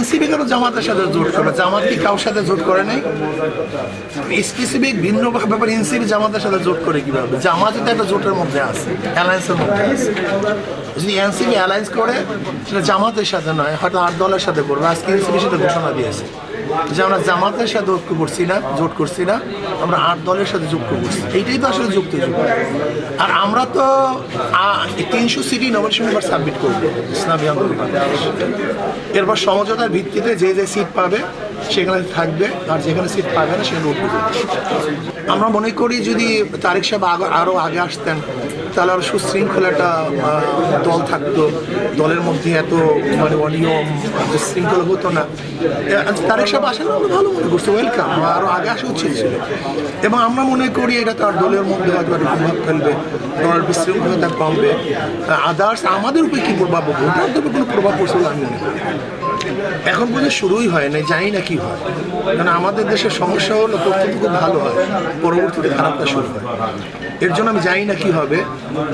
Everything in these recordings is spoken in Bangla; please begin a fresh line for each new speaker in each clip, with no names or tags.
এনসিপি কেন জামাতের সাথে জোট করবে? জামাত কি কারোর সাথে জোট করে নাই? স্পেসিফিক ভিন্ন ব্যাপারে এনসিপি জামাতের সাথে জোট করে কিভাবে? জামাত তো একটা জোটের মধ্যে আছে, অ্যালায়েন্সের মধ্যে আছে। যদি এনসিপি অ্যালায়েন্স করে সেটা জামাতের সাথে নয়, হয়তো 8 দলের সাথে করবে। আজকে এনসিপির সাথে ঘোষণা দিয়েছে যে আমরা জামাতের সাথে ঐক্য করছি না, জোট করছি না, আমরা 8 দলের সাথে যুক্ত করছি। এইটাই তো আসলে যুক্তিযুক্ত। আর আমরা তো 300 সিটি নমিনেশন এবার সাবমিট করবো ইসলামী আন্দোলন। এরপর সমঝোতার ভিত্তিতে যে যে সিট পাবে সেখানে থাকবে, আর যেখানে সিট পাবে না সেখানে উঠবে। আমরা মনে করি যদি তারেক সাহেব আরও আগে আসতেন তাহলে আরও সুশৃঙ্খল একটা দল থাকতো, দলের মধ্যে এত মানে অনিয়ম শৃঙ্খল হতো না। তারেক সাহেব আসেন আমরা ভালো মনে করছি, ওয়েলকাম, আরও আগে আসা উচিত ছিল। এবং আমরা মনে করি এটা তার দলের মধ্যে হয়তো একটা প্রভাব ফেলবে, দলের বিশৃঙ্খলতা কমবে। আদার্স আমাদের উপরে কী প্রভাব পড়বে, ওটার উপরে কোনো প্রভাব পড়ছে বলে আমি মনে করি। এখন পর্যন্ত শুরুই হয় না, জানি না কি হয়। কারণ আমাদের দেশের সমস্যা হলো প্রথম খুব ভালো হয়, পরবর্তীতে খারাপটা শুরু হয়। এর জন্য আমি জানি না কি হবে।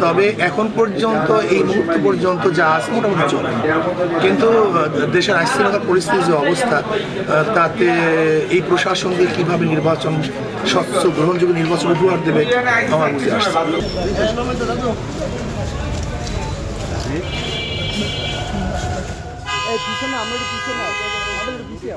তবে এখন পর্যন্ত এই মুহূর্ত পর্যন্ত যা আছে মোটামুটি চলে। কিন্তু দেশের আইনশৃঙ্খলা পরিস্থিতির যে অবস্থা, তাতে এই প্রশাসনকে কীভাবে নির্বাচন স্বচ্ছ গ্রহণযোগ্য নির্বাচন উপহার দেবে আমার বুঝে আসছে।
পিছনে আমরা একটু পিছনে আমাদের একটু পিছিয়ে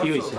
কি হয়েছে?